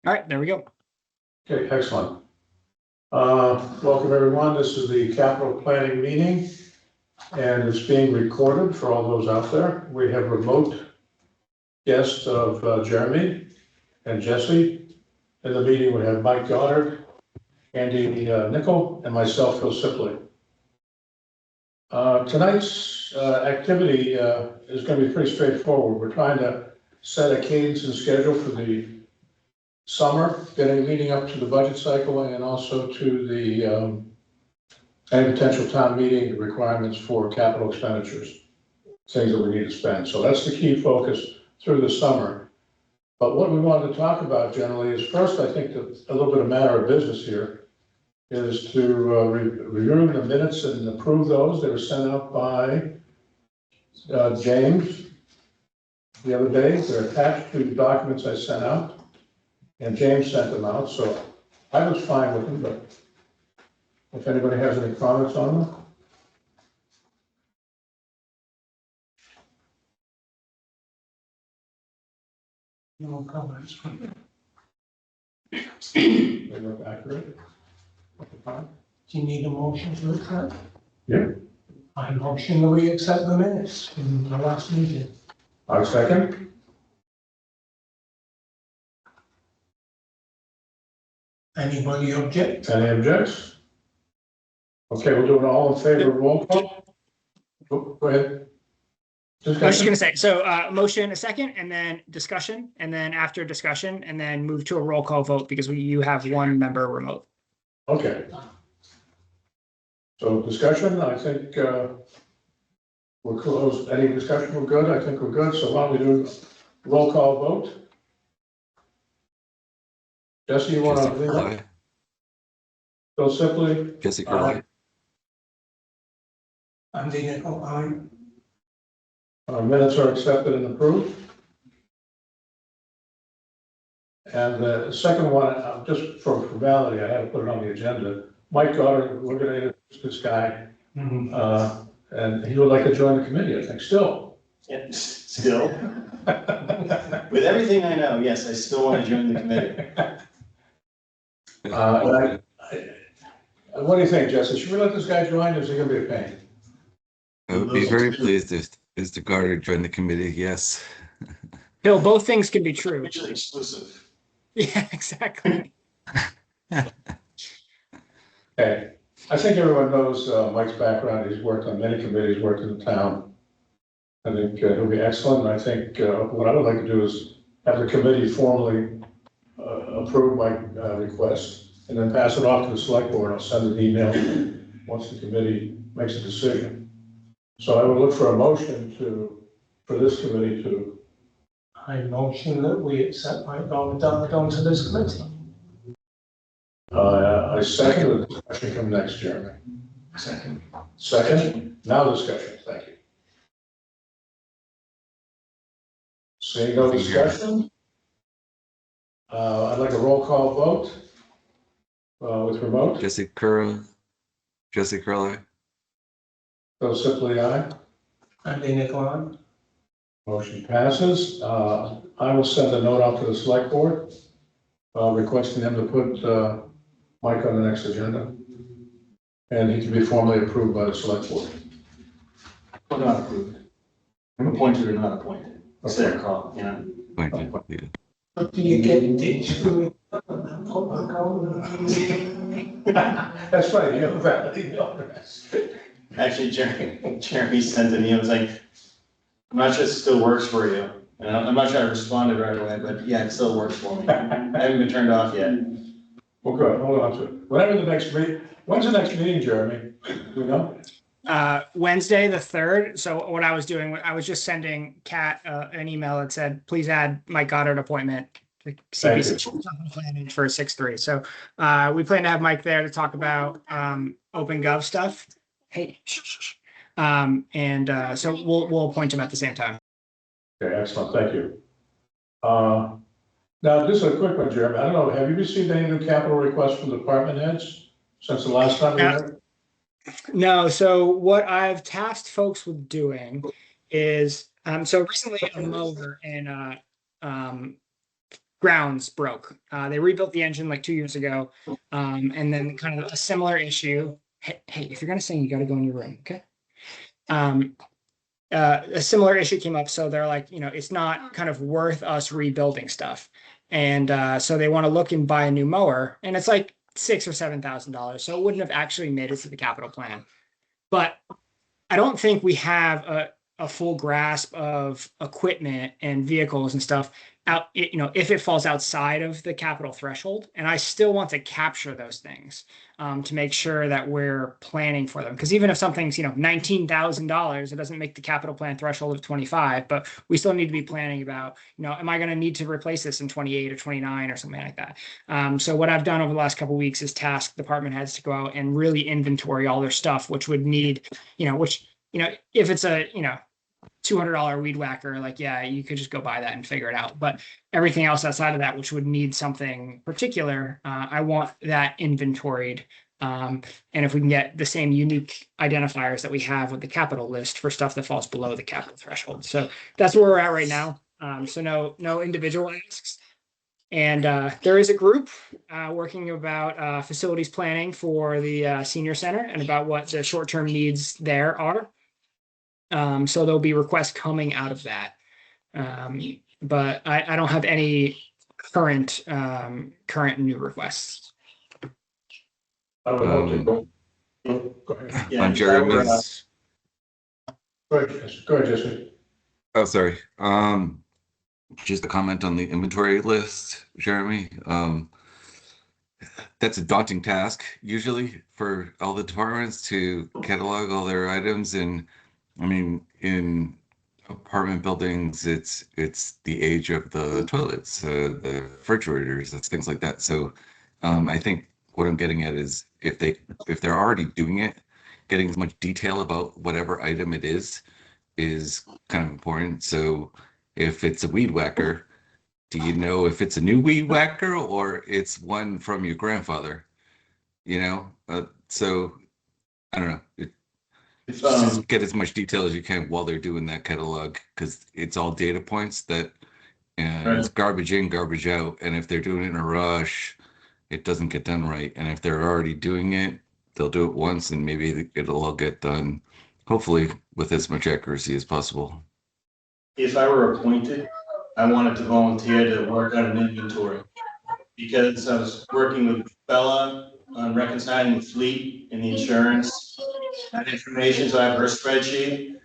All right, there we go. Okay, excellent. Welcome everyone. This is the capital planning meeting and it's being recorded for all those out there. We have remote guests of Jeremy and Jesse. In the meeting, we have Mike Goddard, Andy Nickel, and myself, Phil Sipley. Tonight's activity is going to be pretty straightforward. We're trying to set a cadence and schedule for the summer, leading up to the budget cycle and also to the any potential town meeting requirements for capital expenditures, things that we need to spend. So that's the key focus through the summer. But what we wanted to talk about generally is first, I think that a little bit of matter of business here is to review the minutes and approve those. They were sent out by James the other day. They're attached to the documents I sent out. And James sent them out, so I was fine with them, but if anybody has any comments on them? No comments. They look accurate. Do you need a motion to accept? Yeah. I motion that we accept the minutes from the last meeting. I second. Anybody object? Any objects? Okay, we'll do it all in favor of roll call. Go ahead. I was just going to say, so motion, a second, and then discussion, and then after discussion, and then move to a roll call vote because you have one member remote. Okay. So discussion, I think we're closed. Any discussion? We're good. I think we're good. So why don't we do roll call vote? Jesse, you want to lead it? Phil Sipley. Jesse Curley. Andy Nickel, aye. Minutes are accepted and approved. And the second one, just for formality, I had to put it on the agenda. Mike Goddard, we're going to introduce this guy, and he would like to join the committee, I think, still. Yeah, still. With everything I know, yes, I still want to join the committee. What do you think, Jesse? Should we let this guy join, or is he going to be a pain? I would be very pleased if Mr. Carter joined the committee, yes. Bill, both things can be true. Mutually exclusive. Yeah, exactly. Okay, I think everyone knows Mike's background. He's worked on many committees, worked in the town. I think he'll be excellent. And I think what I would like to do is have the committee formally approve my request and then pass it off to the select board. I'll send an email once the committee makes a decision. So I would look for a motion for this committee to. I motion that we accept Mike Goddard onto this committee. I second the discussion come next, Jeremy. Second. Second, now discussion, thank you. Seeing no discussion, I'd like a roll call vote with remote. Jesse Curley. Phil Sipley, aye. Andy Nickel, aye. Motion passes. I will send a note out to the select board requesting them to put Mike on the next agenda. And he can be formally approved by the select board. Well, not approved. Appointed or not appointed. It's their call, you know. But do you get ditched? That's right, you have a valid email address. Actually, Jeremy sent an email, it was like, I'm not sure it still works for you. And I'm not sure I responded right away, but yeah, it still works for me. I haven't been turned off yet. Well, good, hold on to it. Whenever the next meeting, when's the next meeting, Jeremy? Do you know? Wednesday the 3rd. So what I was doing, I was just sending Kat an email that said, please add Mike Goddard appointment to CPC planning for 6/3. So we plan to have Mike there to talk about open gov stuff. Hey, so we'll appoint him at the same time. Okay, excellent, thank you. Now, just a quick one, Jeremy. I don't know, have you received any new capital requests from department heads since the last time we met? No, so what I've tasked folks with doing is, so recently a mower and grounds broke. They rebuilt the engine like 2 years ago. And then kind of a similar issue. Hey, if you're going to sing, you got to go in your room. Okay. A similar issue came up. So they're like, it's not kind of worth us rebuilding stuff. And so they want to look and buy a new mower. And it's like $6,000 or $7,000. So it wouldn't have actually made it to the capital plan. But I don't think we have a full grasp of equipment and vehicles and stuff out, if it falls outside of the capital threshold. And I still want to capture those things to make sure that we're planning for them. Because even if something's, $19,000, it doesn't make the capital plan threshold of 25, but we still need to be planning about, am I going to need to replace this in 28 or 29 or something like that? So what I've done over the last couple of weeks is task department heads to go out and really inventory all their stuff, which would need, if it's a, $200 weed whacker, like, yeah, you could just go buy that and figure it out. But everything else outside of that, which would need something particular, I want that inventoried. And if we can get the same unique identifiers that we have with the capital list for stuff that falls below the capital threshold. So that's where we're at right now. So no individual asks. And there is a group working about facilities planning for the senior center and about what the short-term needs there are. So there'll be requests coming out of that. But I don't have any current new requests. I would hope to go ahead. Yeah, On Jeremy's, Go ahead, Jesse. oh, sorry. Just a comment on the inventory list, Jeremy. That's a daunting task usually for all the departments to catalog all their items. And I mean, in apartment buildings, it's the age of the toilets, the refrigerators, it's things like that. So I think what I'm getting at is if they're already doing it, getting as much detail about whatever item it is kind of important. So if it's a weed whacker, do you know if it's a new weed whacker or it's one from your grandfather? So I don't know. Just get as much detail as you can while they're doing that catalog, because it's all data points and it's garbage in, garbage out. And if they're doing it in a rush, it doesn't get done right. And if they're already doing it, they'll do it once and maybe it'll all get done, hopefully with as much accuracy as possible. If I were appointed, I wanted to volunteer to work on an inventory because I was working with Bella on reconciling the fleet and the insurance, that information. So I have her spreadsheet,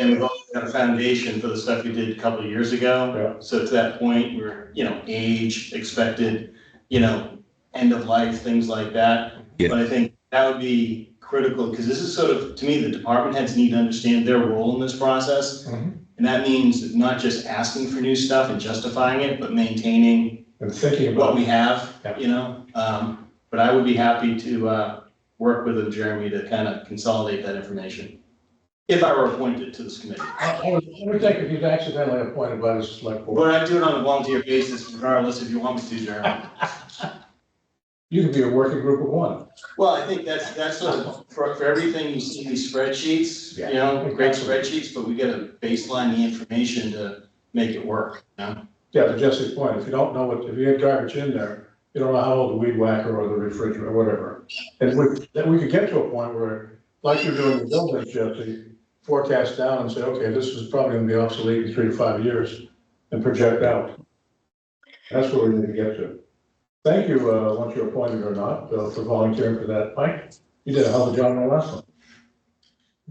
and we've also got a foundation for the stuff we did a couple of years ago. Yeah. So to that point, we're, age, expected, end of life, things like that. Yeah. But I think that would be critical because this is sort of, to me, the department heads need to understand their role in this process. Mhm. And that means not just asking for new stuff and justifying it, but maintaining And thinking what about, we have, Yeah. But I would be happy to work with them, Jeremy, to kind of consolidate that information. If I were appointed to this committee. I would think if he's accidentally appointed by the select board, But I do it on a volunteer basis regardless if you want me to, Jeremy. you could be a working group of one. Well, I think that's sort of, for everything you see in these spreadsheets, great spreadsheets, but we got to baseline the information to make it work, Yeah, to Jesse's point, if you don't know if you had garbage in there, you don't know how old the weed whacker or the refrigerator or whatever. And then we could get to a point where, like you're doing the buildings, Jesse, forecast down and say, okay, this is probably gonna be obsolete in 3 to 5 years and project out. That's where we need to get to. Thank you, once you're appointed or not, for volunteering for that. Mike, you did a hell of a job on the last one.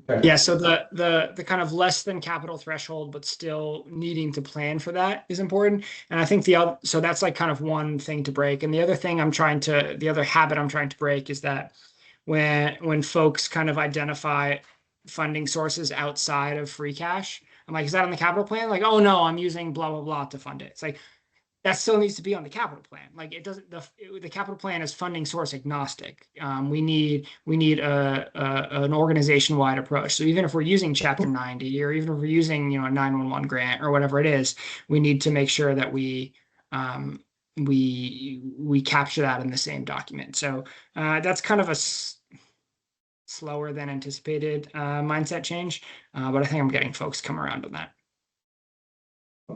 Okay. Yeah, so the kind of less than capital threshold, but still needing to plan for that is important. And I think so that's like kind of one thing to break. And the other thing the other habit I'm trying to break is that when folks kind of identify funding sources outside of free cash, I'm like, is that on the capital plan? Like, oh no, I'm using blah, blah, blah to fund it. It's like, that still needs to be on the capital plan. Like it doesn't, the capital plan is funding source agnostic. We need an organization-wide approach. So even if we're using Chapter 90, or even if we're using, a 911 grant or whatever it is, we need to make sure that we capture that in the same document. So that's kind of a slower than anticipated mindset change, but I think I'm getting folks come around on that.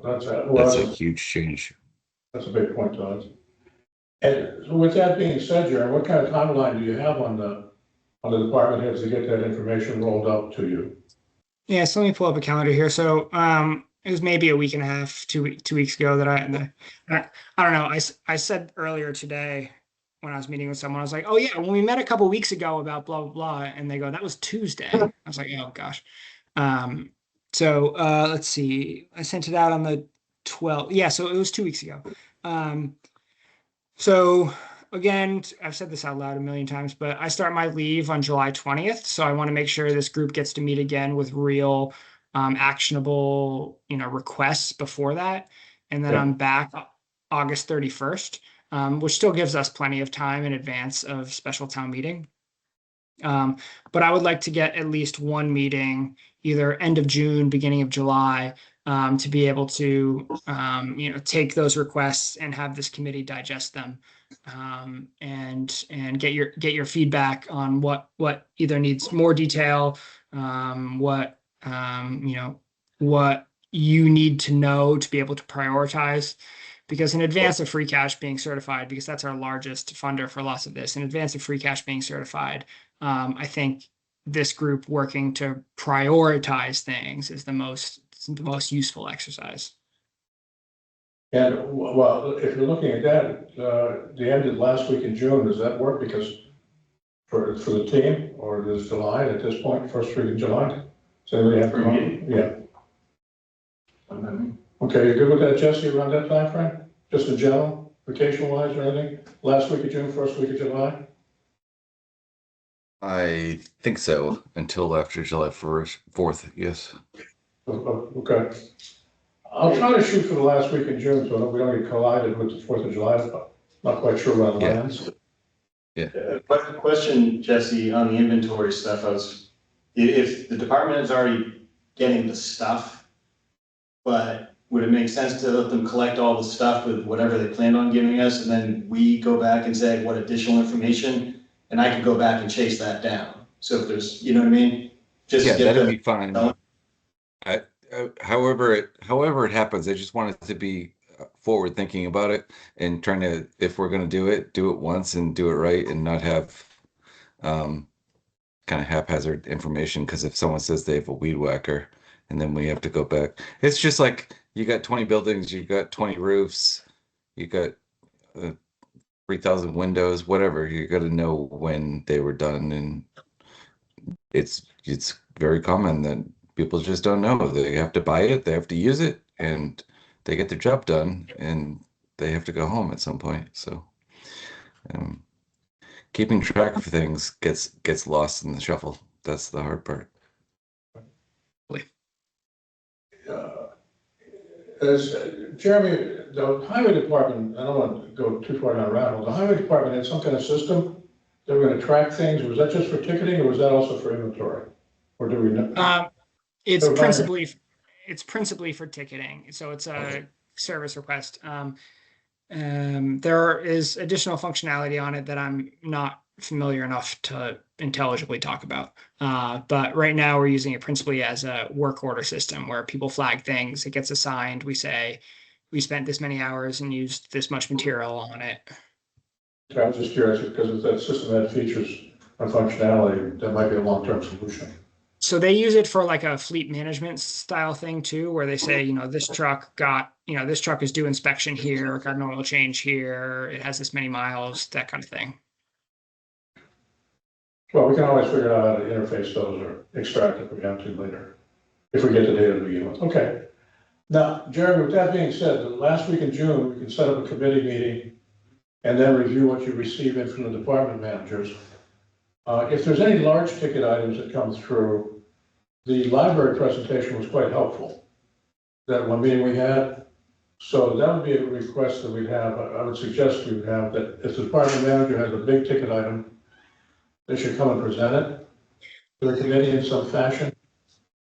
That's That's a huge change. That's a big point, Todd. And so with that being said, Jeremy, what kind of timeline do you have on the department heads to get that information rolled out to you? Yeah, so let me pull up a calendar here. So it was maybe a week and a half, 2 weeks ago that I don't know. I said earlier today when I was meeting with someone, I was like, oh yeah, when we met a couple weeks ago about blah blah blah, and they go, that was Tuesday. I was like, oh gosh. So let's see. I sent it out on the 12th. Yeah, so it was 2 weeks ago. So again, I've said this out loud a million times, but I start my leave on July 20th. So I want to make sure this group gets to meet again with real actionable, requests before that. And then Yeah. I'm back August 31st, which still gives us plenty of time in advance of special town meeting. But I would like to get at least one meeting, either end of June, beginning of July, to be able to, take those requests and have this committee digest them, and get your feedback on what either needs more detail, what what you need to know to be able to prioritize. Because in advance of free cash being certified, because that's our largest funder for lots of this, in advance of free cash being certified, I think this group working to prioritize things is the most useful exercise. And well, if you're looking at that, the end of last week in June, does that work? Because for the team, or is July at this point, first week in July? So anybody have For me? Yeah. Okay, you good with that, Jesse, around that time frame? Just in general, vacation wise or anything? Last week of June, first week of July? I think so until after July 4th. Yes. Okay. I'll try to shoot for the last week in June, so that we don't get collided with the 4th of July, but not quite sure where it Yeah. lands. Question, Jesse, on the inventory stuff, if the department is already getting the stuff, but would it make sense to let them collect all the stuff with whatever they planned on giving us, and then we go back and say what additional information, and I could go back and chase that down? So if there's, you know what I mean? Just Yeah, to get that'd the, be fine. However it happens, I just want it to be forward thinking about it and trying to, if we're going to do it once and do it right and not have kind of haphazard information. Because if someone says they have a weed whacker and then we have to go back, it's just like you got 20 buildings, you got 20 roofs, you got 3,000 windows, whatever. You got to know when they were done, and it's very common that people just don't know. They have to buy it, they have to use it, and they get their job done, and they have to go home at some point. So keeping track of things gets lost in the shuffle. That's the hard part. As Jeremy, the highway department, I don't want to go too far down a rabbit hole, the highway department had some kind of system that were going to track things. Was that just for ticketing, or was that also for inventory? Or do we know? It's So, principally for ticketing. So it's a service request. There is additional functionality on it that I'm not familiar enough to intelligibly talk about. But right now we're using it principally as a work order system where people flag things, it gets assigned. We say, we spent this many hours and used this much material on it. I was just curious because if that system had features and functionality, that might be a long-term solution. So they use it for like a fleet management style thing too, where they say, this truck is due inspection here, got an oil change here, it has this many miles, that kind of thing. Well, we can always figure out how to interface those or extract if we have to later, if we get the data to begin with. Okay. Now, Jeremy, with that being said, the last week in June, we can set up a committee meeting and then review what you receive in from the department managers. If there's any large ticket items that come through, the library presentation was quite helpful. That one meeting we had. So that would be a request that we'd have. I would suggest we would have that if the department manager has a big ticket item, they should come and present it to the committee in some fashion.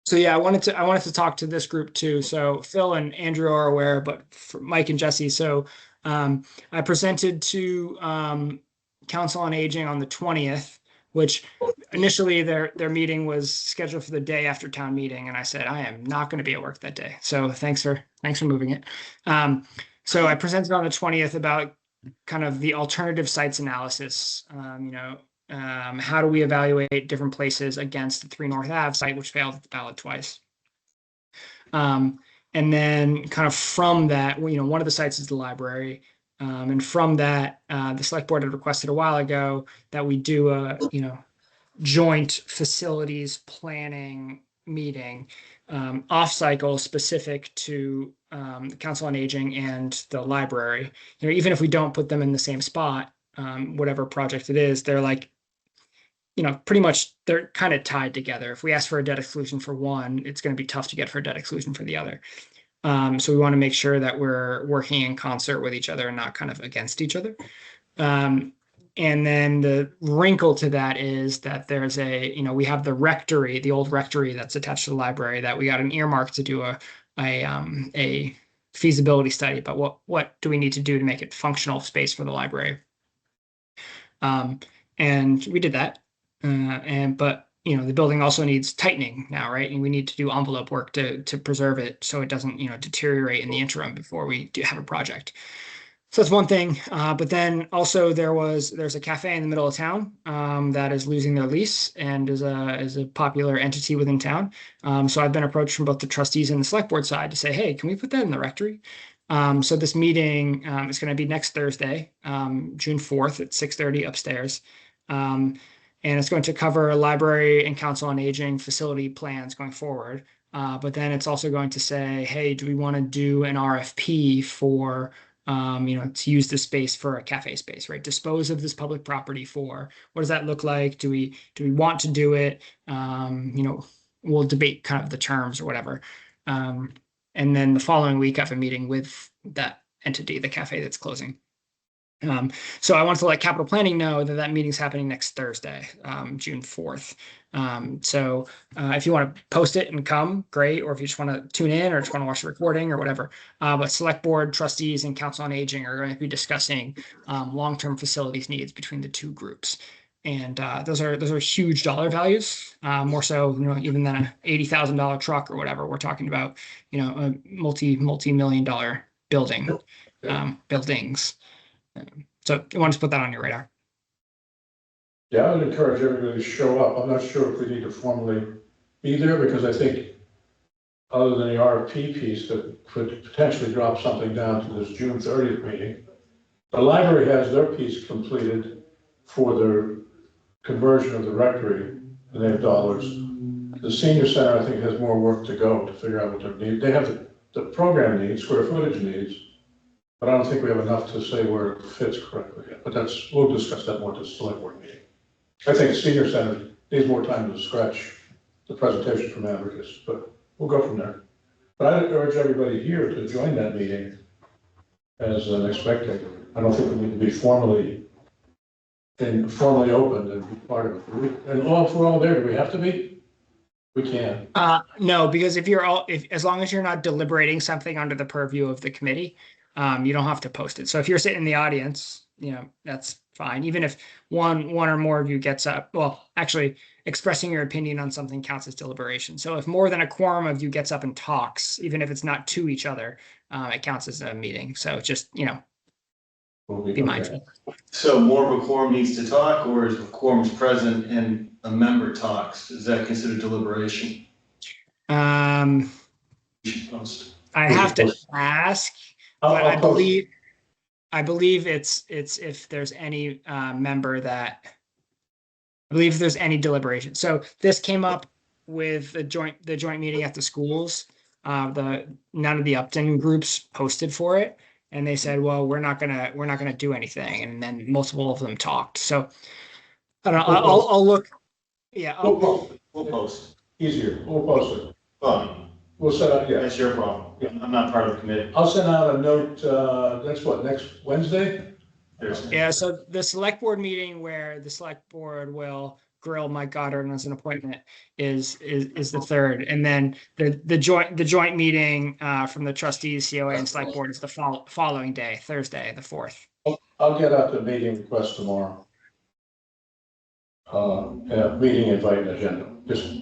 So yeah, I wanted to talk to this group too. So Phil and Andrew are aware, but for Mike and Jesse. So I presented to Council on Aging on the 20th, which initially their meeting was scheduled for the day after town meeting, and I said I am not going to be at work that day. So thanks for moving it. So I presented on the 20th about kind of the alternative sites analysis. How do we evaluate different places against the 3 North Ave site, which failed at the ballot twice? And then kind of from that, one of the sites is the library. And from that, the select board had requested a while ago that we do a, joint facilities planning meeting off cycle specific to the Council on Aging and the library. Even if we don't put them in the same spot, whatever project it is, they're like, pretty much they're kind of tied together. If we ask for a debt exclusion for one, it's going to be tough to get for a debt exclusion for the other. So we want to make sure that we're working in concert with each other and not kind of against each other. And then the wrinkle to that is that there's we have the rectory, the old rectory that's attached to the library that we got an earmark to do a feasibility study about what do we need to do to make it functional space for the library. And we did that. But the building also needs tightening now, right? And we need to do envelope work to preserve it so it doesn't, deteriorate in the interim before we do have a project. So that's one thing. But then also there's a cafe in the middle of town that is losing their lease and is a popular entity within town. So I've been approached from both the trustees and the select board side to say, hey, can we put that in the rectory? So this meeting is going to be next Thursday, June 4th at 6:30 upstairs. And it's going to cover library and Council on Aging facility plans going forward. But then it's also going to say, hey, do we want to do an RFP for to use the space for a cafe space, right? Dispose of this public property for, what does that look like? Do we want to do it? We'll debate kind of the terms or whatever. And then the following week I have a meeting with that entity, the cafe that's closing. So I wanted to let capital planning know that meeting's happening next Thursday, June 4th. So if you want to post it and come, great. Or if you just want to tune in or just want to watch the recording or whatever. But select board trustees and Council on Aging are going to be discussing long-term facilities needs between the two groups. And those are huge dollar values, more so even than a $80,000 truck or whatever. We're talking about a multi-million-dollar building, buildings. So I wanted to put that on your radar. Yeah, I would encourage everybody to show up. I'm not sure if we need to formally be there because I think other than the RFP piece that could potentially drop something down to this June 30th meeting, the library has their piece completed for their conversion of the rectory and they have dollars. The senior center, I think, has more work to go to figure out what their needs. They have the program needs, square footage needs, but I don't think we have enough to say where it fits correctly yet. But we'll discuss that more at the select board meeting. I think senior center needs more time to scratch the presentation from advocates, but we'll go from there. But I urge everybody here to join that meeting as an spectator. I don't think we need to be formally opened and be part of it. And if we're all there, do we have to be? We can. No, because as long as you're not deliberating something under the purview of the committee, you don't have to post it. So if you're sitting in the audience, that's fine. Even if one or more of you gets up, well, actually expressing your opinion on something counts as deliberation. So if more than a quorum of you gets up and talks, even if it's not to each other, it counts as a meeting. So just, be mindful. So more of a quorum needs to talk, or is a quorum present and a member talks? Is that considered deliberation? I have to ask, but I believe it's if there's any member that, I believe if there's any deliberation. So this came up with the joint meeting at the schools. None of the Upton groups posted for it. And they said, well, we're not gonna do anything. And then multiple of them talked. So I don't know. I'll look. Yeah. We'll post. Easier. We'll post it. Fine. We'll set up. Yeah. That's your problem. Yeah. I'm not part of the committee. I'll send out a note. That's what, next Wednesday? Thursday. Yeah. So the select board meeting where the select board will grill Mike Goddard as an appointment is the 3rd, and then the joint meeting from the trustees, COA, and select board is the following day, Thursday, the 4th. I'll get out the meeting request tomorrow. Meeting invite and agenda.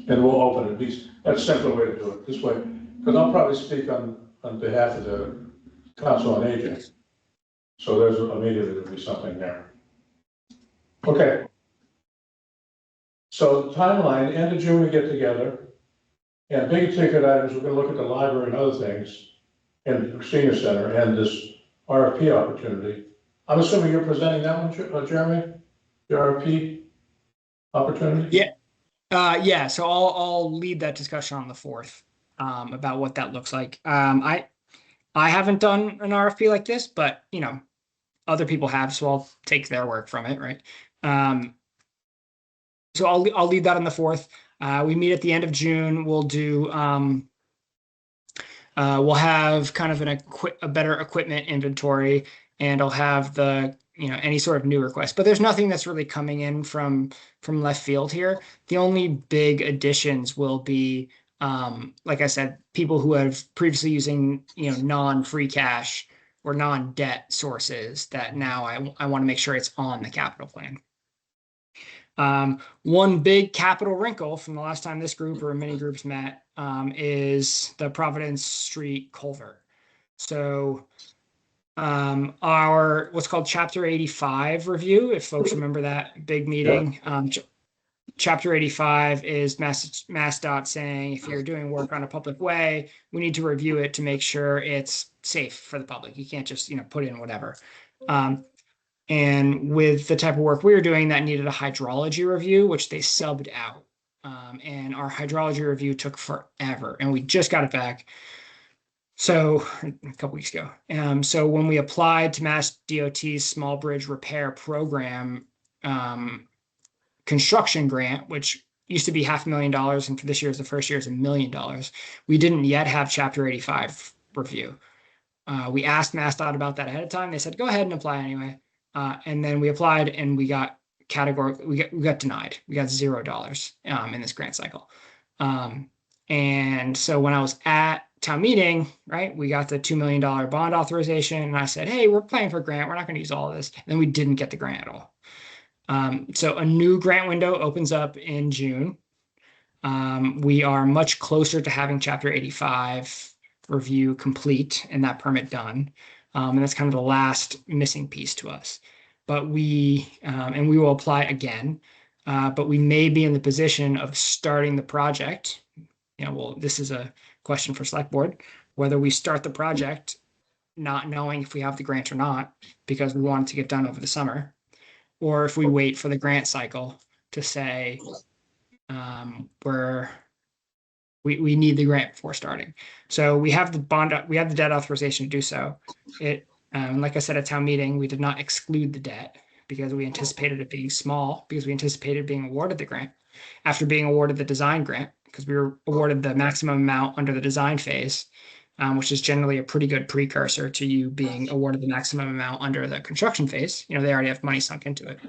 And we'll open it. That's a simpler way to do it this way, because I'll probably speak on behalf of the Council on Aging. So there's immediately there'll be something there. Okay. So timeline, end of June we get together. And big ticket items, we're gonna look at the library and other things, and senior center, and this RFP opportunity. I'm assuming you're presenting that one, Jeremy? The RFP opportunity? Yeah. So I'll lead that discussion on the 4th, about what that looks like. I haven't done an RFP like this, but other people have, so I'll take their work from it, right? So I'll lead that on the 4th. We meet at the end of June. We'll do we'll have kind of a better equipment inventory, and I'll have the any sort of new requests. But there's nothing that's really coming in from left field here. The only big additions will be, like I said, people who have previously using non-free cash or non-debt sources that now I want to make sure it's on the capital plan. One big capital wrinkle from the last time this group or many groups met is the Providence Street culvert. So our what's called Chapter 85 review, if folks remember that big meeting, Chapter 85 is MassDOT saying if you're doing work on a public way, we need to review it to make sure it's safe for the public. You can't just put in whatever. And with the type of work we were doing, that needed a hydrology review, which they subbed out. And our hydrology review took forever, and we just got it back. So a couple weeks ago. So when we applied to Mass DOT's small bridge repair program construction grant, which used to be $500,000, and for this year is the first year is $1 million, we didn't yet have Chapter 85 review. We asked MassDOT about that ahead of time. They said, go ahead and apply anyway. And then we applied, and we got we got denied. We got $0 in this grant cycle. And so when I was at town meeting, right, we got the $2 million bond authorization, and I said, hey, we're applying for a grant. We're not going to use all of this. And then we didn't get the grant at all. So a new grant window opens up in June. We are much closer to having Chapter 85 review complete and that permit done. And that's kind of the last missing piece to us. But we will apply again, but we may be in the position of starting the project. Well, this is a question for select board, whether we start the project not knowing if we have the grant or not, because we want it to get done over the summer, or if we wait for the grant cycle to say we need the grant before starting. So we have the debt authorization to do so. Like I said at town meeting, we did not exclude the debt because we anticipated it being small, because we anticipated being awarded the grant after being awarded the design grant, because we were awarded the maximum amount under the design phase, which is generally a pretty good precursor to you being awarded the maximum amount under the construction phase. They already have money sunk into it.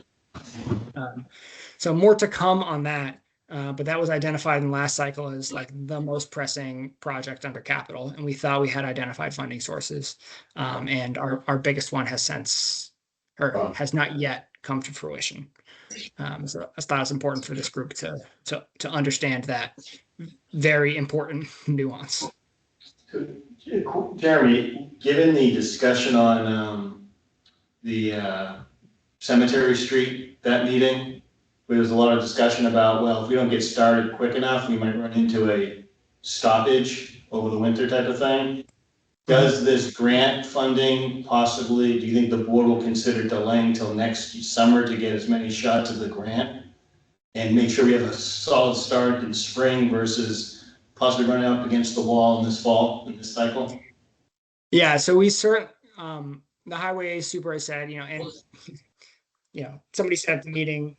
So more to come on that. But that was identified in the last cycle as like the most pressing project under capital. And we thought we had identified funding sources. And our biggest one has not yet come to fruition. So I thought it was important for this group to understand that very important nuance. Jeremy, given the discussion on the Cemetery Street, that meeting, there was a lot of discussion about, well, if we don't get started quick enough, we might run into a stoppage over the winter type of thing. Does this grant funding possibly, do you think the board will consider delaying till next summer to get as many shots of the grant and make sure we have a solid start in spring versus possibly running up against the wall in this fall, in this cycle? Yeah, so we the highway super has said, and somebody said at the meeting,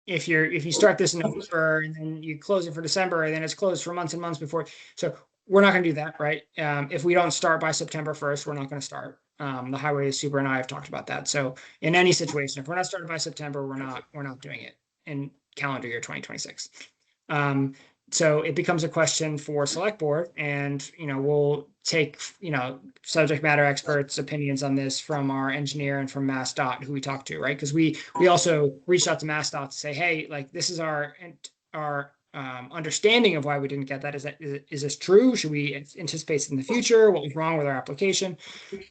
if you start this in November and then you close it for December, and then it's closed for months and months before. So we're not going to do that, right? If we don't start by September 1st, we're not going to start. The highway super and I have talked about that. So in any situation, if we're not started by September, we're not doing it in calendar year 2026. So it becomes a question for select board, and we'll take subject matter experts' opinions on this from our engineer and from MassDOT, who we talked to, right? Because we also reached out to MassDOT to say, hey, like this is our understanding of why we didn't get that. Is this true? Should we anticipate in the future? What was wrong with our application?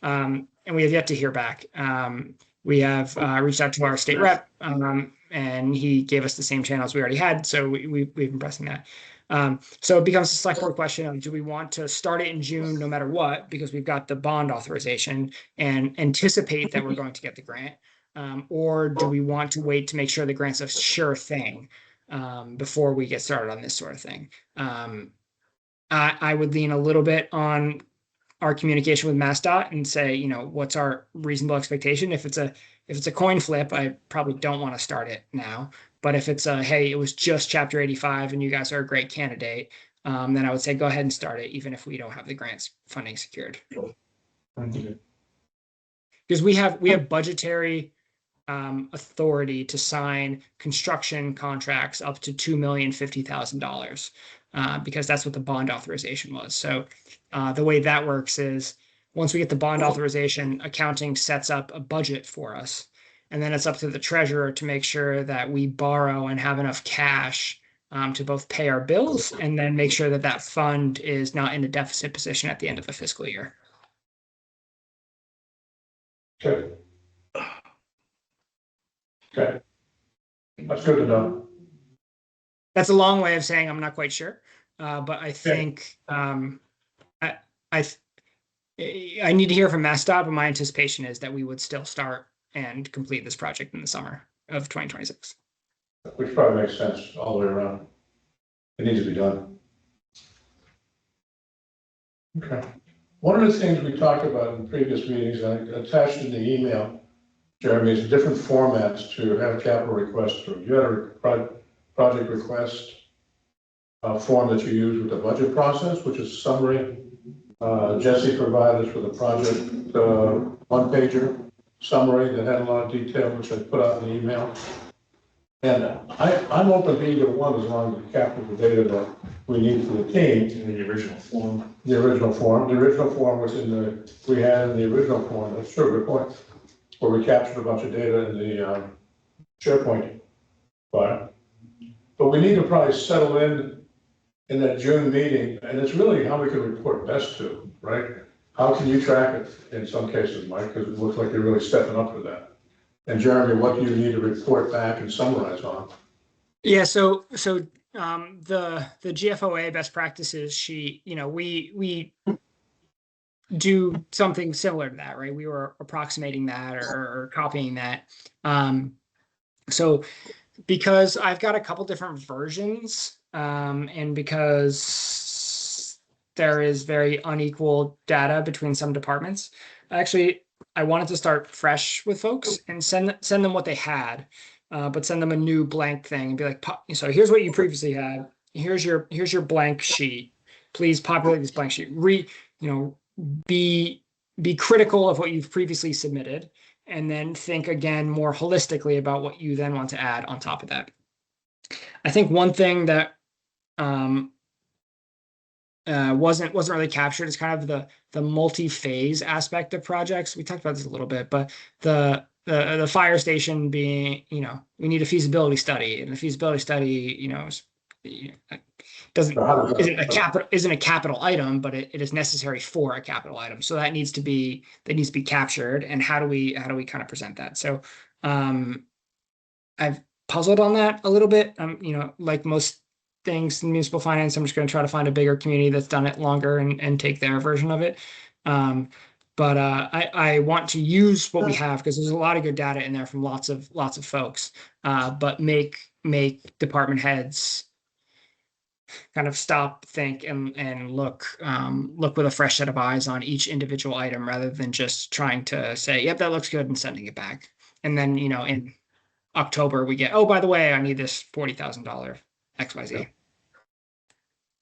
And we have yet to hear back. We have reached out to our state rep, and he gave us the same channels we already had. So we've been pressing that. So it becomes a select board question of, do we want to start it in June no matter what, because we've got the bond authorization and anticipate that we're going to get the grant? Or do we want to wait to make sure the grant's a sure thing before we get started on this sort of thing? I would lean a little bit on our communication with MassDOT and say, you know, what's our reasonable expectation? If it's a coin flip, I probably don't want to start it now. But if it's a, hey, it was just Chapter 85 and you guys are a great candidate, then I would say go ahead and start it, even if we don't have the grants funding secured. Because we have budgetary authority to sign construction contracts up to $2,050,000, because that's what the bond authorization was. So the way that works is, once we get the bond authorization, accounting sets up a budget for us, and then it's up to the treasurer to make sure that we borrow and have enough cash to both pay our bills and then make sure that that fund is not in a deficit position at the end of the fiscal year. Okay. Okay. That's good to know. That's a long way of saying I'm not quite sure, but I think I need to hear from MassDOT, but my anticipation is that we would still start and complete this project in the summer of 2026. Which probably makes sense all the way around. It needs to be done. Okay. One of the things we talked about in previous meetings, I attached in the email, Jeremy, is different formats to have capital requests through. You had a project request form that you use with the budget process, which is summary. Jesse provided us with a project one-pager summary that had a lot of detail, which I put out in the email. And I'm open to either one as long as it captures the data that we need for the team. In the original form. The original form was we had in the original form, that's true, good point, where we captured a bunch of data in the SharePoint file. But we need to probably settle in that June meeting, and it's really how we can report best to, right? How can you track it in some cases, Mike, because it looks like you're really stepping up for that. And Jeremy, what do you need to report back and summarize on? Yeah, so the GFOA best practices sheet, you know, we do something similar to that, right? We were approximating that or copying that. So because I've got a couple different versions, and because there is very unequal data between some departments, actually, I wanted to start fresh with folks and send them what they had, but send them a new blank thing and be like, so here's what you previously had. Here's your blank sheet. Please populate this blank sheet. Be critical of what you've previously submitted, and then think again more holistically about what you then want to add on top of that. I think one thing that wasn't really captured is kind of the multi-phase aspect of projects. We talked about this a little bit, but the fire station being, you know, we need a feasibility study, and the feasibility study, isn't a capital item, but it is necessary for a capital item. So that needs to be captured. And how do we kind of present that? So I've puzzled on that a little bit. Like most things in municipal finance, I'm just going to try to find a bigger community that's done it longer and take their version of it. But I want to use what we have, because there's a lot of good data in there from lots of folks. But make department heads kind of stop, think, and look with a fresh set of eyes on each individual item, rather than just trying to say, yep, that looks good, and sending it back. And then, in October we get, oh, by the way, I need this $40,000 XYZ.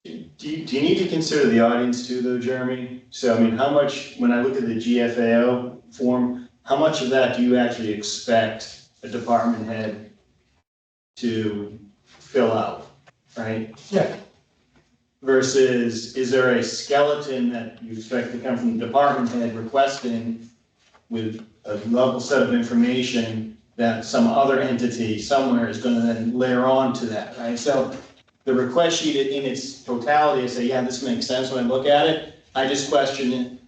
Do you need to consider the audience too, though, Jeremy? So, how much, when I look at the GFAO form, how much of that do you actually expect a department head to fill out, right? Yeah. Versus, is there a skeleton that you expect to come from the department head requesting with a level set of information that some other entity somewhere is going to then layer on to that, right? So the request sheet in its totality, I say, yeah, this makes sense when I look at it. I just question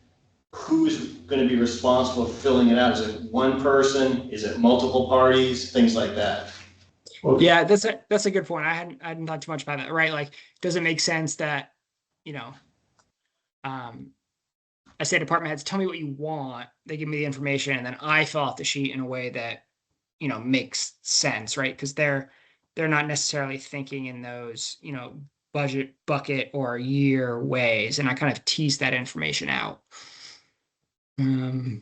who's going to be responsible for filling it out. Is it one person? Is it multiple parties? Things like that. Well, Yeah, that's a good point. I hadn't thought too much about that, right? Like, does it make sense that, you know, I say department heads, tell me what you want. They give me the information, and then I fill out the sheet in a way that, you know, makes sense, right? Because they're not necessarily thinking in those, you know, budget bucket or year ways, and I kind of tease that information out. that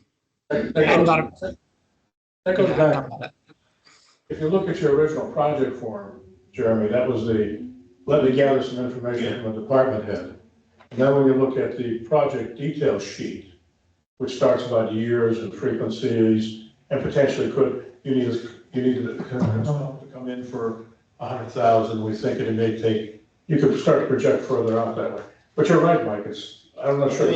I hadn't thought goes, of, that goes yeah, I hadn't back. thought about that. If you look at your original project form, Jeremy, that was let me gather some information from the department head. And then when you look at the project detail sheet, which starts about years and frequencies, and potentially you need to come in for 100,000, we think it may take, you could start to project further out that way. But you're right, Mike, I'm not sure.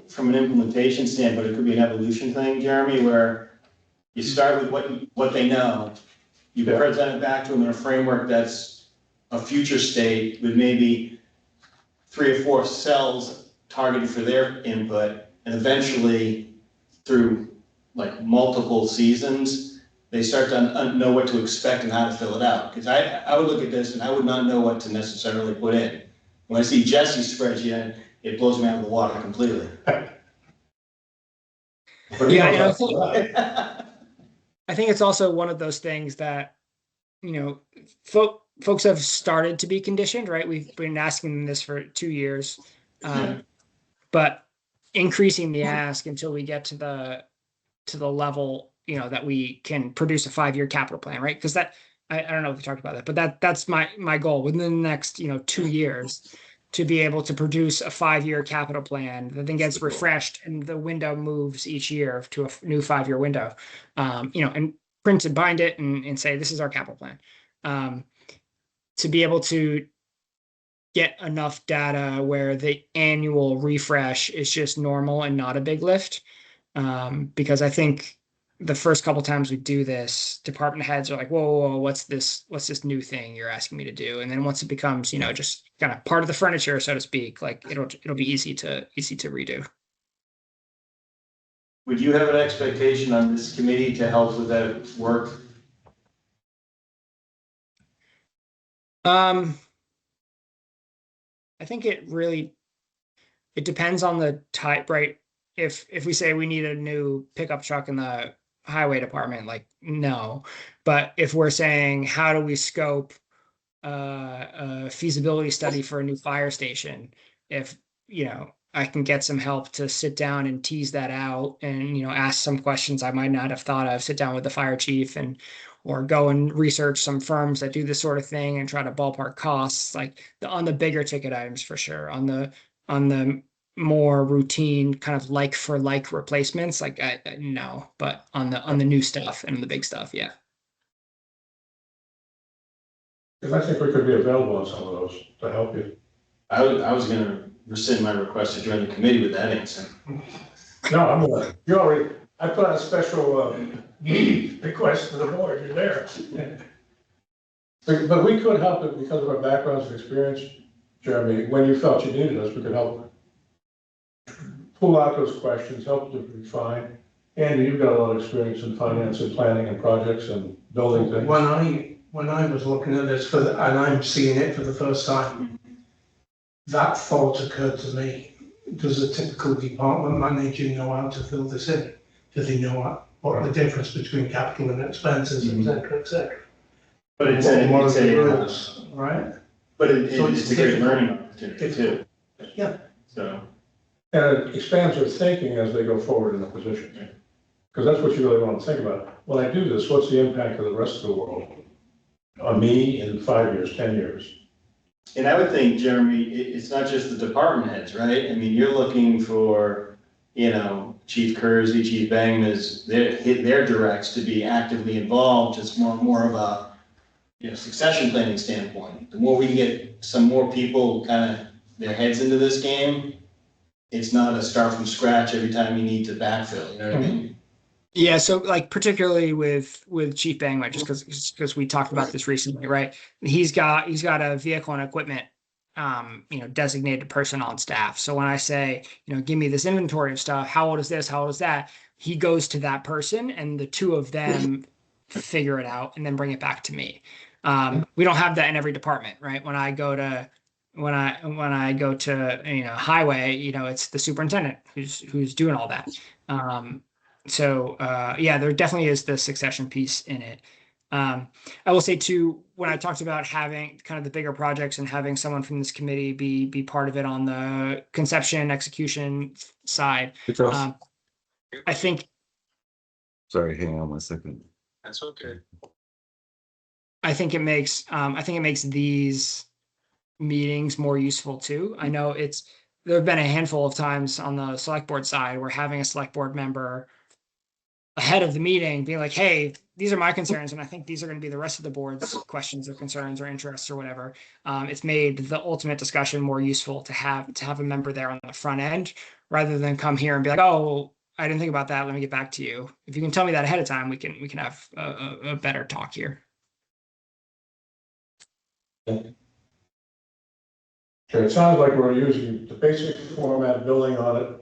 From an implementation standpoint, it could be an evolution thing, Jeremy, where you start with what they know, you present it back to them in a framework that's a future state with maybe 3 or 4 cells targeted for their input, and eventually through like multiple seasons, they start to know what to expect and how to fill it out. Because I would look at this and I would not know what to necessarily put in. When I see Jesse's spreadsheet, it blows me out of the water completely. Yeah, and I think it's also one of those things that, you know, folks have started to be conditioned, right? We've been asking them this for 2 years, but increasing the ask until we get to the level, you know, that we can produce a 5-year capital plan, right? Because that I don't know if we talked about that, but that's my goal within the next, you know, 2 years to be able to produce a 5-year capital plan that then gets refreshed and the window moves each year to a new 5-year window, you know, and print and bind it and say, this is our capital plan. To be able to get enough data where the annual refresh is just normal and not a big lift. Because I think the first couple times we do this, department heads are like, whoa, what's this new thing you're asking me to do? And then once it becomes, you know, just kind of part of the furniture, so to speak, like it'll be easy to redo. Would you have an expectation on this committee to help with that work? I think it depends on the type, right? If we say we need a new pickup truck in the highway department, like no. But if we're saying how do we scope a feasibility study for a new fire station, if you know I can get some help to sit down and tease that out and you know ask some questions I might not have thought of, sit down with the fire chief and or go and research some firms that do this sort of thing and try to ballpark costs like on the bigger ticket items for sure. On the more routine kind of like for like replacements, like no, but on the new stuff and the big stuff, yeah. Because I think we could be available on some of those to help you. I was going to rescind my request to join the committee with that answer. No, I put out a special request to the board, you're there. But we could help it because of our backgrounds and experience, Jeremy. When you felt you needed us, we could help pull out those questions, help to refine. Andy, you've got a lot of experience in finance and planning and projects and building things. When I was looking at this and I'm seeing it for the first time, that thought occurred to me. Does a typical department manager know how to fill this in? Do they know what the difference between capital and expenses, et cetera, et cetera? But it's rules, right? But it's a great learning opportunity too. Yeah. So. And it expands their thinking as they go forward in the position. Because that's what you really want to think about. When I do this, what's the impact of the rest of the world on me in 5 years, 10 years? And I would think, Jeremy, it's not just the department heads, right? I mean, you're looking for, you know, Chief Kersey, Chief Bangmas, their directs to be actively involved, just more of a, you know, succession planning standpoint. The more we can get some more people kind of their heads into this game, it's not a start from scratch every time you need to backfill, you know what I mean? Yeah, so like particularly with Chief Bangway, just because we talked about this recently, right? He's got a vehicle and equipment designated person on staff. So when I say, give me this inventory of stuff, how old is this? How old is that? He goes to that person and the two of them figure it out and then bring it back to me. We don't have that in every department, right? When I go to highway, it's the superintendent who's doing all that. Yeah, there definitely is the succession piece in it. I will say too, when I talked about having kind of the bigger projects and having someone from this committee be part of it on the conception execution side, Hey, Charles. I think Sorry, hang on 1 second. That's okay. I think it makes these meetings more useful too. I know there have been a handful of times on the select board side where having a select board member ahead of the meeting being like, hey, these are my concerns, and I think these are going to be the rest of the board's questions or concerns or interests or whatever. It's made the ultimate discussion more useful to have a member there on the front end rather than come here and be like, oh, I didn't think about that. Let me get back to you. If you can tell me that ahead of time, we can have a better talk here. Okay, it sounds like we're using the basic format, building on it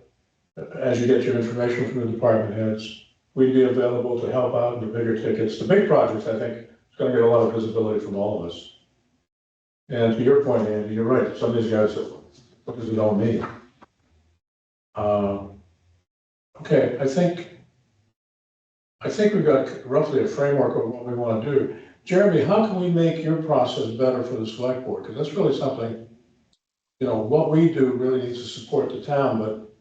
as you get your information from the department heads. We'd be available to help out in the bigger tickets. The big projects, I think, is going to get a lot of visibility from all of us. And to your point, Andy, you're right. Some of these guys say, what does it all mean? Okay, I think we've got roughly a framework of what we want to do. Jeremy, how can we make your process better for the select board? Because that's really something, what we do really needs to support the town, but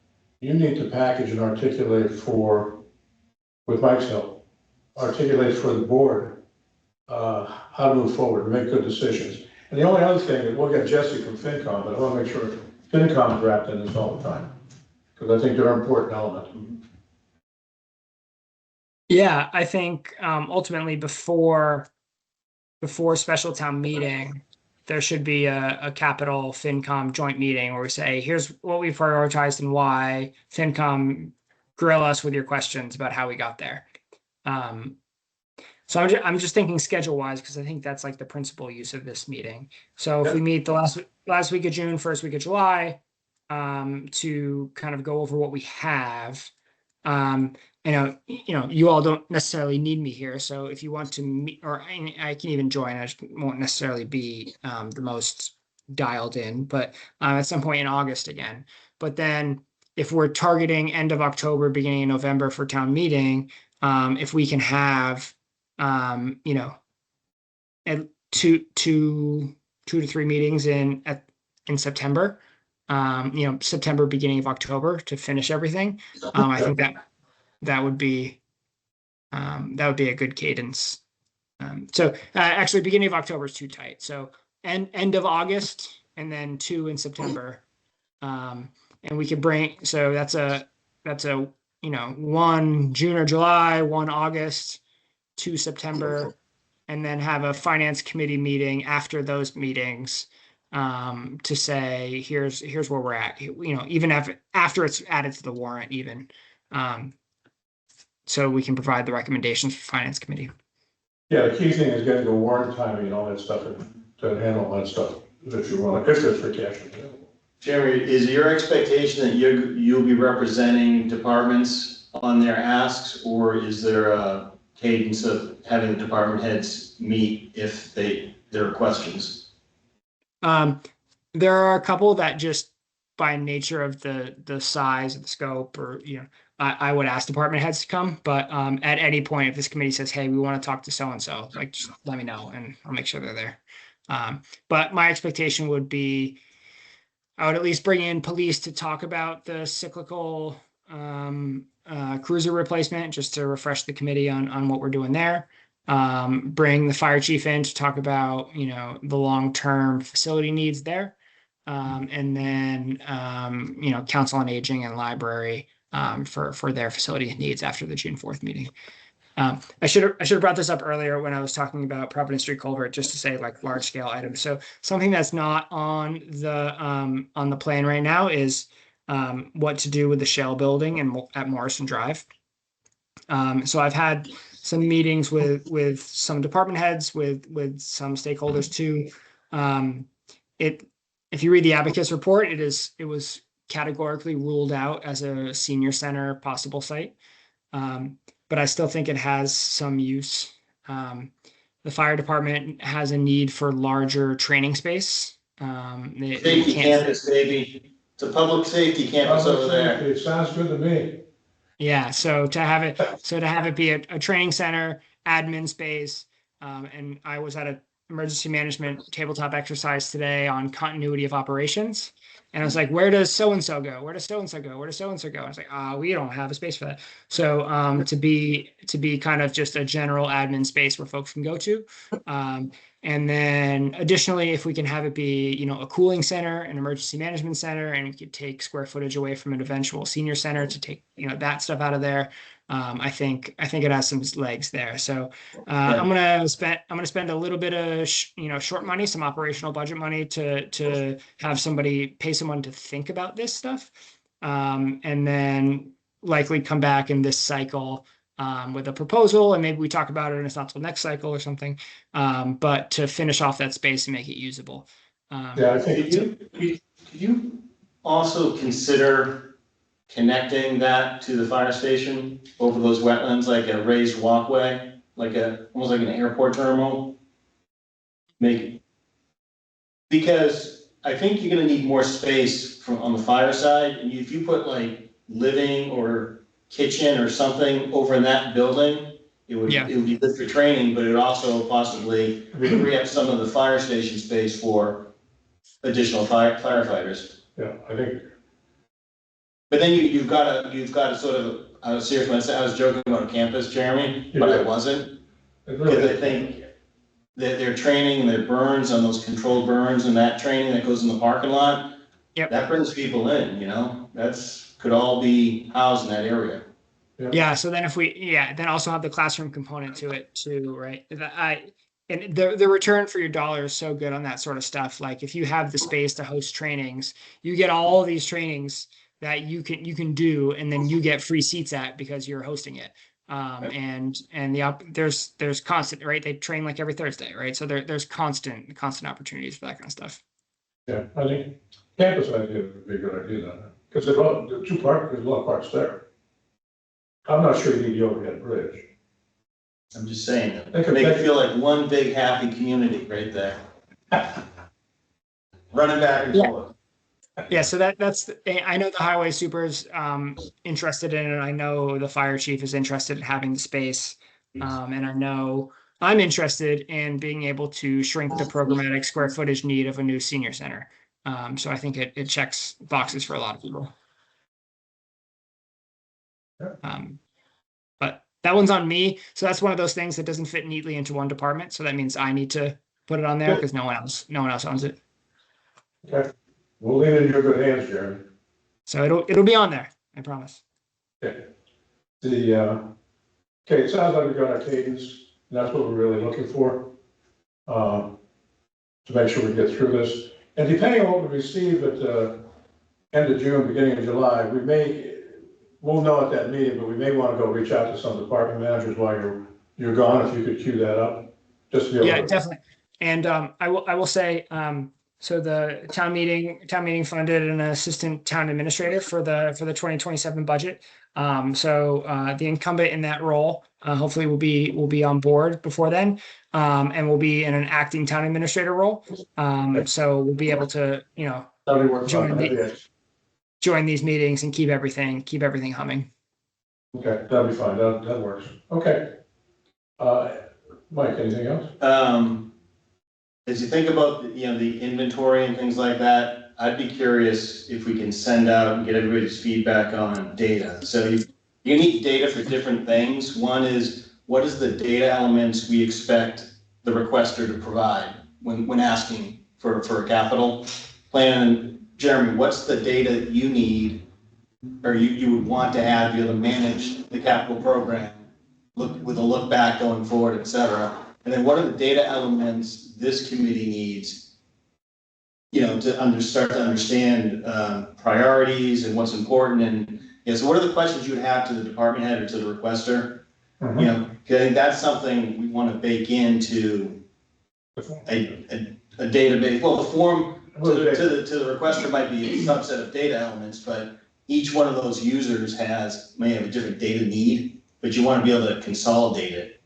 you need to package and articulate with Mike's help, articulate for the board how to move forward and make good decisions. And the only other thing is we'll get Jesse from FinCom, but I want to make sure FinCom is wrapped in this all the time, because I think they're an important element. Yeah, I think ultimately before special town meeting, there should be a capital FinCom joint meeting where we say, here's what we prioritized and why. FinCom, grill us with your questions about how we got there. So I'm just thinking schedule wise, because I think that's like the principal use of this meeting. So if we meet the last week of June, first week of July, to kind of go over what we have. You all don't necessarily need me here. So if you want to meet, or I can even join, I just won't necessarily be the most dialed in, but at some point in August again. But then if we're targeting end of October, beginning of November for town meeting, if we can have, at two to three meetings in September, September, beginning of October to finish everything. I think that would be a good cadence. Actually, beginning of October is too tight. So end of August and then 2 in September. And we could bring, so that's a 1 June or July, 1 August, 2 September, and then have a finance committee meeting after those meetings to say, here's where we're at, even after it's added to the warrant even. So we can provide the recommendations for finance committee. Yeah, the key thing is getting the warrant timing and all that stuff to handle all that stuff if you want, if there's free cash available. Jeremy, is your expectation that you'll be representing departments on their asks, or is there a cadence of having the department heads meet if there are questions? There are a couple that just by nature of the size of the scope, or I would ask department heads to come, but at any point if this committee says, hey, we want to talk to so and so, like just let me know and I'll make sure they're there. But my expectation would be I would at least bring in police to talk about the cyclical cruiser replacement, just to refresh the committee on what we're doing there. Bring the fire chief in to talk about, the long-term facility needs there. And then, council on aging and library for their facility needs after the June 4th meeting. I should have brought this up earlier when I was talking about Providence Street culvert, just to say like large scale items. So something that's not on the plan right now is what to do with the shell building at Morrison Drive. So I've had some meetings with some department heads, with some stakeholders too. If you read the Abacus report, it was categorically ruled out as a senior center possible site. But I still think it has some use. The fire department has a need for larger training space. Safety campus, baby. It's a public safety campus over there. It sounds good to me. Yeah, so to have it be a training center, admin space, and I was at an emergency management tabletop exercise today on continuity of operations. And I was like, where does so-and-so go? Where does so-and-so go? Where does so-and-so go? I was like, we don't have a space for that. So to be kind of just a general admin space where folks can go to. And then additionally, if we can have it be, a cooling center, an emergency management center, and we could take square footage away from an eventual senior center to take, that stuff out of there. I think it has some legs there. So I'm gonna spend a little bit of short money, some operational budget money to have somebody pay someone to think about this stuff, and then likely come back in this cycle with a proposal, and maybe we talk about it and it's not till next cycle or something. But to finish off that space and make it usable. Yeah, I think Could you also consider connecting that to the fire station over those wetlands, like a raised walkway, almost like an airport terminal? Because I think you're gonna need more space on the fire side, and if you put like living or kitchen or something over in that building, it would be good for training, but it would also possibly free up some of the fire station space for additional firefighters. Yeah, I think. But then you've got to sort of, I was serious when I was joking about campus, Jeremy, but I wasn't. Because I think that their training, their burns on those controlled burns and that training that goes in the parking lot, that brings people in, could all be housed in that area. Yeah. So then then also have the classroom component to it too, right? And the return for your dollar is so good on that sort of stuff. Like if you have the space to host trainings, you get all these trainings that you can do, and then you get free seats at because you're hosting it. There's constant, right? They train like every Thursday, right? So there's constant opportunities for that kind of stuff. Yeah, I think campus idea would be a good idea then, because there's a lot of parks there. I'm not sure you need the overhead bridge. I'm just saying, make it feel like one big happy community right there. Running back and forth. Yeah, so that's I know the highway super's interested in it. I know the fire chief is interested in having the space. And I know I'm interested in being able to shrink the programmatic square footage need of a new senior center. So I think it checks boxes for a lot of people. But that one's on me. So that's one of those things that doesn't fit neatly into one department. So that means I need to put it on there because no one else owns it. Okay. We'll leave it in your good hands, Jeremy. So it'll be on there, I promise. Okay. It sounds like we got our cadence, and that's what we're really looking for. To make sure we get through this. And depending on what we receive at the end of June, beginning of July, we'll know at that meeting, but we may want to go reach out to some department managers while you're gone, if you could cue that up. Just to be able to. Definitely. And I will say, so the town meeting funded an assistant town administrator for the 2027 budget. So the incumbent in that role hopefully will be on board before then, and will be in an acting town administrator role. So we'll be able to join these meetings and keep everything humming. Okay, that'll be fine. That works. Okay. Mike, anything else? As you think about the inventory and things like that, I'd be curious if we can send out and get everybody's feedback on data. So you need data for different things. One is, what is the data elements we expect the requester to provide when asking for a capital plan? And Jeremy, what's the data you need or you would want to have to be able to manage the capital program, with a look back going forward, et cetera? And then what are the data elements this committee needs, to start to understand priorities and what's important, Yeah, so what are the questions you would have to the department head or to the requester? Mhm. You know, 'cause I think that's something we want to bake into a database. Well, the form to the requester might be a subset of data elements, but each one of those users may have a different data need, but you want to be able to consolidate it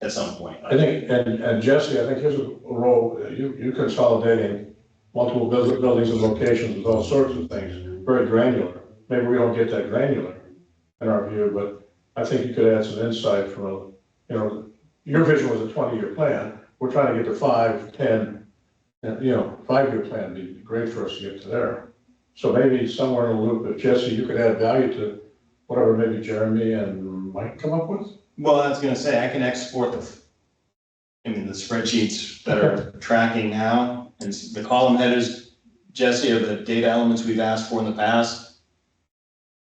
at some point. I think, and Jesse, I think here's a role, you consolidating multiple buildings and locations with all sorts of things, very granular. Maybe we don't get that granular in our view, but I think you could add some insight from your vision was a 20-year plan. We're trying to get to 5, 10, 5-year plan would be great for us to get to there. So maybe somewhere in the loop, if Jesse, you could add value to whatever maybe Jeremy and Mike come up with. Well, I was gonna say, I can export the spreadsheets that are tracking now, and the column headers, Jesse, are the data elements we've asked for in the past.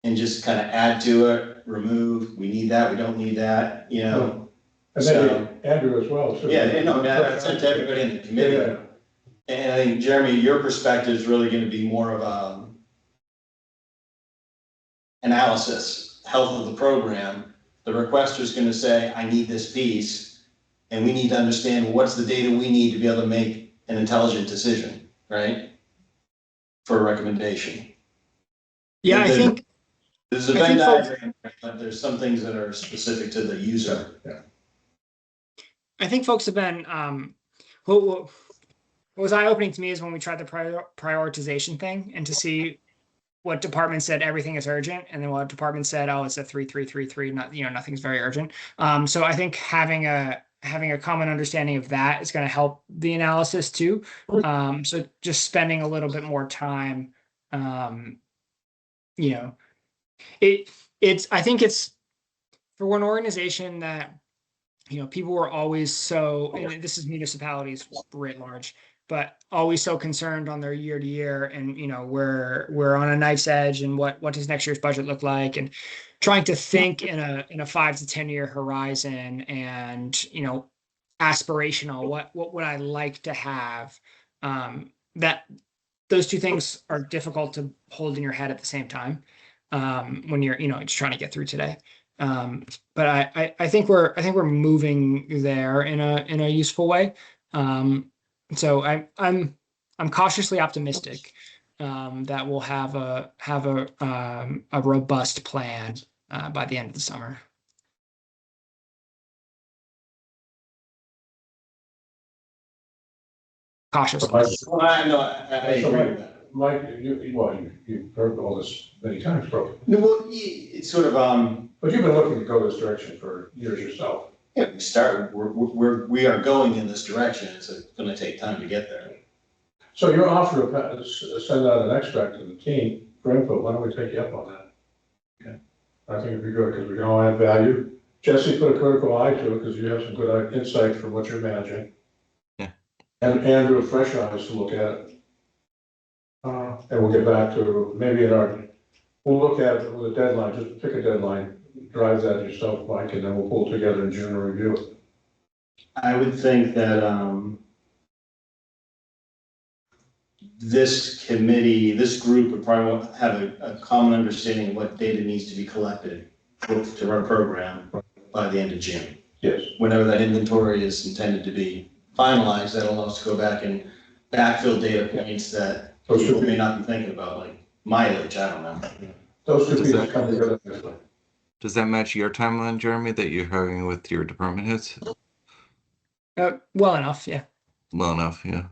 And just kind of add to it, remove, we need that, we don't need that, you know. And maybe Andrew as well, too. Yeah, no, that's sent to everybody in the committee. Yeah. And I think, Jeremy, your perspective is really gonna be more of analysis, health of the program. The requester's gonna say, I need this piece, and we need to understand what's the data we need to be able to make an intelligent decision, right? For a recommendation. Yeah, I think. There's a Venn diagram, but there's some things that are specific to the user. Yeah. I think folks have been, what was eye-opening to me is when we tried the prioritization thing and to see what department said everything is urgent, and then what department said, oh, it's a 3-3-3-3, not, nothing's very urgent. So I think having a common understanding of that is going to help the analysis too. So just spending a little bit more time, I think it's for an organization that, people were always so, and this is municipalities writ large, but always so concerned on their year to year, and we're on a knife's edge, and what does next year's budget look like, and trying to think in a 5 to 10 year horizon, and aspirational, what would I like to have, that those two things are difficult to hold in your head at the same time, when you're just trying to get through today. But I think we're moving there in a useful way. So I'm cautiously optimistic that we'll have a robust plan by the end of the summer. Cautiously. Well, I agree with that. Mike, you've heard all this many times, probably. No, well, it's sort of, But you've been looking to go this direction for years yourself. yeah, we are going in this direction. It's going to take time to get there. So your offer to send out an extract to the team for input, why don't we take you up on that? Okay. I think it'd be good because we can all add value. Jesse, put a critical eye to it because you have some good insight from what you're managing. Yeah. And Andrew, fresh eyes to look at it. And we'll get back to maybe we'll look at it with a deadline, just pick a deadline, drive that yourself, Mike, and then we'll pull it together in June and review it. I would think that this committee, this group would probably have a common understanding of what data needs to be collected to run a program by the end of June. Yes. Whenever that inventory is intended to be finalized, that'll allow us to go back and backfill data points that people may not be thinking about, like mileage, I don't know. Those two pieces come together this way. Does that match your timeline, Jeremy, that you're having with your department heads? Well enough, yeah. Well enough, yeah.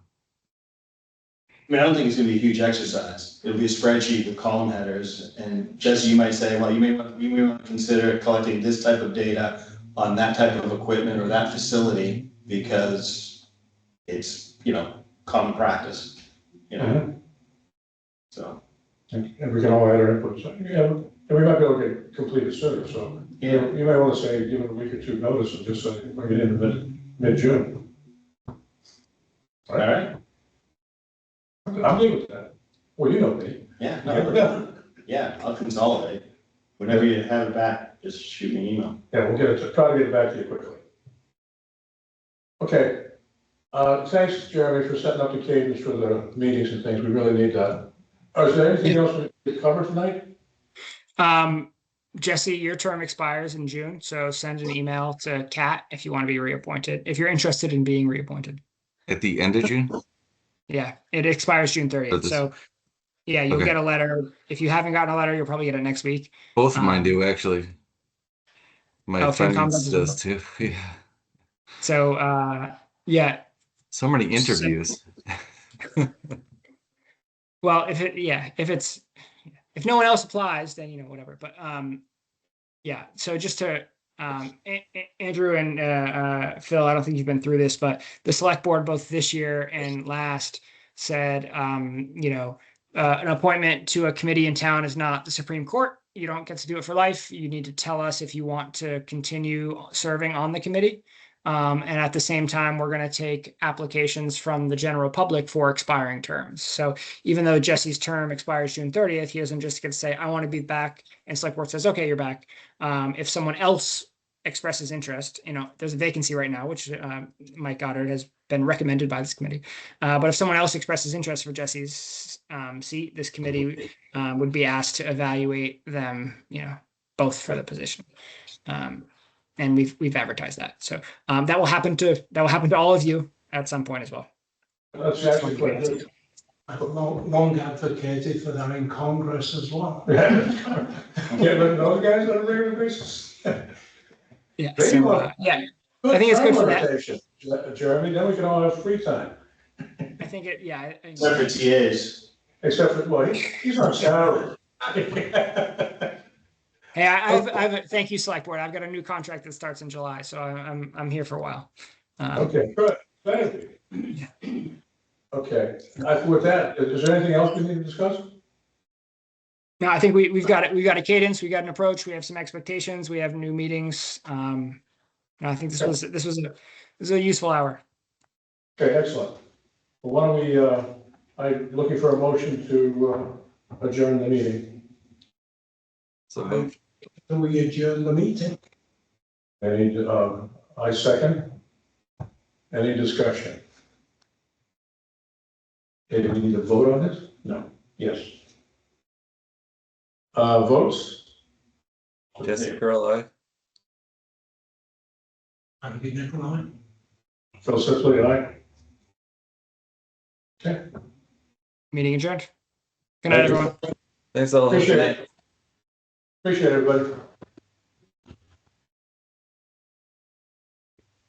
I mean, I don't think it's gonna be a huge exercise. It'll be a spreadsheet with column headers, and Jesse, you might say, well, you may want to consider collecting this type of data on that type of equipment or that facility because it's, common practice, So. And we can all add our input. So, and we might be able to get completed sooner. So Yeah. you may want to say, give it a week or two notice and just say, bring it in mid-June. All right. I'm good with that. Well, you know me. Yeah, yeah, I'll consolidate. Whenever you have it back, just shoot me an email. Yeah, we'll try to get it back to you quickly. Okay. Thanks, Jeremy, for setting up the cadence for the meetings and things. We really need that. Is there anything else we covered tonight? Jesse, your term expires in June, so send an email to Kat if you want to be reappointed, if you're interested in being reappointed. At the end of June? Yeah, it expires June Or 30th. this- So yeah, you'll Okay. get a letter. If you haven't gotten a letter, you'll probably get it next week. Both of mine do, actually. My FinCom finance does as does too. Yeah. So yeah. So many interviews. Well, if no one else applies, then whatever. But yeah. So just to Andrew and Phil, I don't think you've been through this, but the select board both this year and last said an appointment to a committee in town is not the Supreme Court. You don't get to do it for life. You need to tell us if you want to continue serving on the committee. And at the same time, we're going to take applications from the general public for expiring terms. So even though Jesse's term expires June 30th, he doesn't just get to say, I want to be back. And select board says, okay, you're back. If someone else expresses interest, there's a vacancy right now, which Mike Goddard has been recommended by this committee. But if someone else expresses interest for Jesse's seat, this committee would be asked to evaluate them, both for the position. And we've advertised that. So that will happen to all of you at some point as well. That's actually quite good. I've long advocated for that in Congress as well. Yeah, but those guys on a regular basis. Yeah. Very So, well. yeah, Good I think it's good for that. rotation, Jeremy, then we can all have free time, I think it. Yeah. Except for TAs. except for, well, he's on salary. Hey, I've thank you, select board. I've got a new contract that starts in July, so I'm here for a while. Okay, good, thank you. Okay, with that, is there anything else we need to discuss? No, I think we've got it. We've got a cadence. We got an approach. We have some expectations. We have new meetings. I think this was a useful hour. Okay, excellent. Well, why don't we, I'm looking for a motion to adjourn the meeting. So moved. Do we adjourn the meeting? I second. Any discussion? Okay, do we need to vote on this? No, yes. Votes? Jesse Curl, aye. Andy Nicolai? Phil Sifley, aye. Okay. Meeting adjourned. Good night, Thank you. everyone. Thanks all. Appreciate it. Appreciate it, everybody.